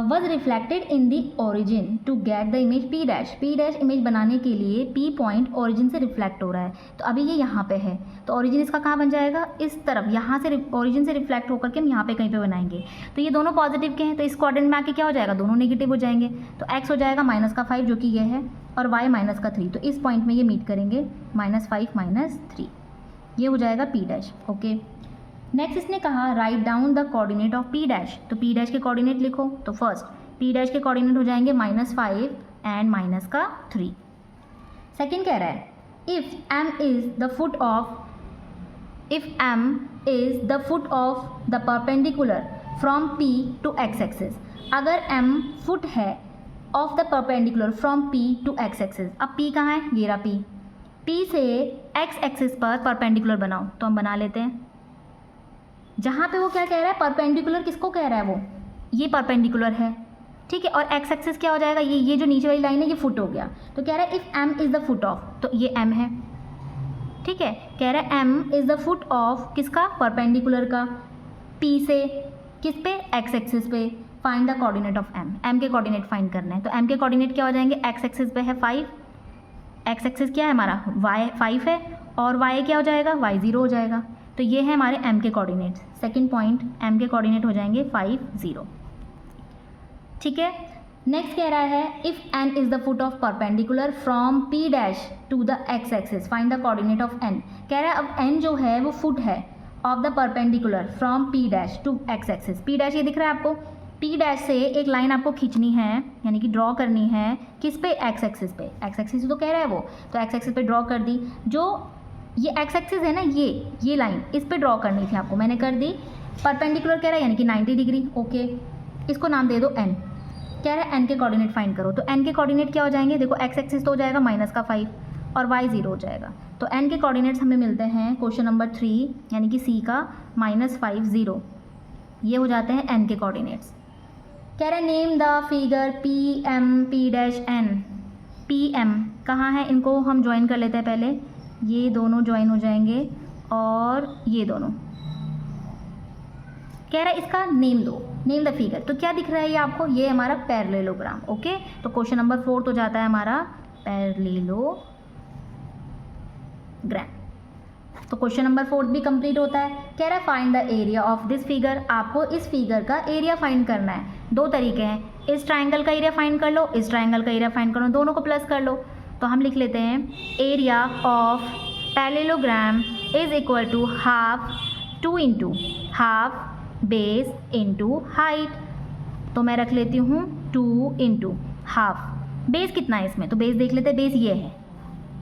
was reflected in the origin to get the image P dash. P dash image बनाने के लिए P पॉइंट ओरिजिन से रिफ्लेक्ट हो रहा है। तो अभी ये यहाँ पे है, तो ओरिजिन इसका कहाँ बन जाएगा, इस तरफ, यहाँ से ओरिजिन से रिफ्लेक्ट होकर के हम यहाँ पे कहीं पे बनाएंगे। तो ये दोनों पॉजिटिव के हैं, तो इस क्वाड्रेंट में आके क्या हो जाएगा, दोनों नेगेटिव हो जाएंगे। तो x हो जाएगा -5 जो कि ये है, और y -3। तो इस पॉइंट में ये मीट करेंगे, -5 -3, ये हो जाएगा P डैश। ओके, नेक्स्ट इसने कहा write down the coordinate of P dash. तो P डैश के कोऑर्डिनेट लिखो। तो फर्स्ट P डैश के कोऑर्डिनेट हो जाएंगे -5 एंड -3। सेकंड कह रहा है if m is the foot of the perpendicular from P to x axis. अगर m फुट है of the perpendicular from P to x axis. अब P कहाँ है, ये रहा P से x एक्सिस पर परपेंडिकुलर बनाओ। तो हम बना लेते हैं, जहाँ पे वो क्या कह रहा है, परपेंडिकुलर किसको कह रहा है, वो ये परपेंडिकुलर है, ठीक है। और एक्स एक्सिस क्या हो जाएगा, ये जो नीचे वाली लाइन है ये फुट हो गया। तो कह रहा है if m is the foot of, तो ये m है, ठीक है। कह रहा है M is the foot of किसका, परपेंडिकुलर का, पी से किस पे, एक्स एक्सिस पे। Find the coordinate of M, M के कोऑर्डिनेट फाइंड करना है। तो एम के कोऑर्डिनेट क्या हो जाएंगे, एक्स एक्सिस पे है 5, एक्स एक्सिस क्या है हमारा, वाई 5 है, और वाई क्या हो जाएगा, वाई 0 हो जाएगा। तो ये है हमारे एम के कोऑर्डिनेट्स। सेकंड पॉइंट, एम के कोऑर्डिनेट हो जाएंगे 5 0, ठीक है। नेक्स्ट कह रहा है if N is the foot of perpendicular from P dash to the X axis find the coordinate of N. कह रहा है अब एन जो है वो फुट है of the perpendicular from P dash to X axis. P dash ये दिख रहा है आपको, पी डैश से एक लाइन आपको खींचनी है, यानी कि ड्रॉ करनी है किस पे, एक्स एक्सिस पे। एक्स एक्सिस तो कह रहा है वो, तो एक्स एक्सिस पे ड्रॉ कर दी। जो ये एक्स एक्सिस है ना, ये लाइन इस पे ड्रॉ करनी थी आपको, मैंने कर दी। परपेंडिकुलर कह रहा है यानी कि 90 डिग्री, ओके। इसको नाम दे दो एन। कह रहा है एन के कोऑर्डिनेट फाइंड करो, तो एन के कोऑर्डिनेट क्या हो जाएंगे, देखो एक्स एक्सिस तो हो जाएगा -5 और वाई 0 हो जाएगा। तो एन के कोऑर्डिनेट्स हमें मिलते हैं क्वेश्चन नंबर 3 यानी कि सी का -5 0, ये हो जाते हैं एन के कोऑर्डिनेट्स। कह रहा है name the figure P M P dash N. P M कहाँ है, इनको हम ज्वाइन कर लेते हैं पहले, ये दोनों ज्वाइन हो जाएंगे और ये दोनों। कह रहा है इसका नेम दो, नेम द फिगर। तो क्या दिख रहा है ये आपको, ये हमारा पैरेललोग्राम, ओके। तो क्वेश्चन नंबर 4 तो जाता है हमारा पैरेललोग्राम। तो क्वेश्चन नंबर 4 भी कंप्लीट होता है। कह रहा है find the area of this figure. आपको इस फिगर का एरिया फाइंड करना है। दो तरीके हैं, इस ट्राइंगल का एरिया फाइंड कर लो, इस ट्राइंगल का एरिया फाइंड कर लो, दोनों को प्लस कर लो। तो हम लिख लेते हैं area of parallelogram is equal to half 2 into half base into height. तो मैं रख लेती हूँ 2 इंटू हाफ। बेस कितना है इसमें, तो बेस देख लेते हैं, बेस ये है,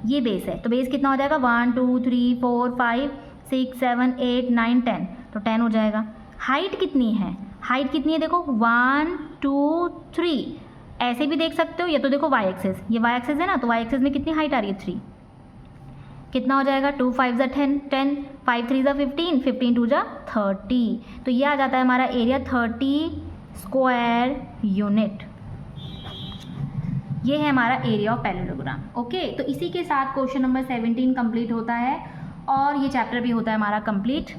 ये बेस है। तो बेस कितना हो जाएगा 1 2 3 4 5 6 7 8 9 10, तो 10 हो जाएगा। हाइट कितनी है, हाइट कितनी है देखो 1 2 3, ऐसे भी देख सकते हो, ये तो देखो वाई एक्सेस, ये वाई एक्सेस है ना, तो वाई एक्सेस में कितनी हाइट आ रही है 3, कितना हो जाएगा 2 5 ज़ा 10 10 5 3 ज़ा 15 15 2 ज़ा 30। तो ये आ जाता है हमारा एरिया 30 स्क्वायर यूनिट। ये है हमारा एरिया ऑफ पैरेललोग्राम, ओके। तो इसी के साथ क्वेश्चन नंबर 17 कंप्लीट होता है और ये चैप्टर भी होता है हमारा कंप्लीट।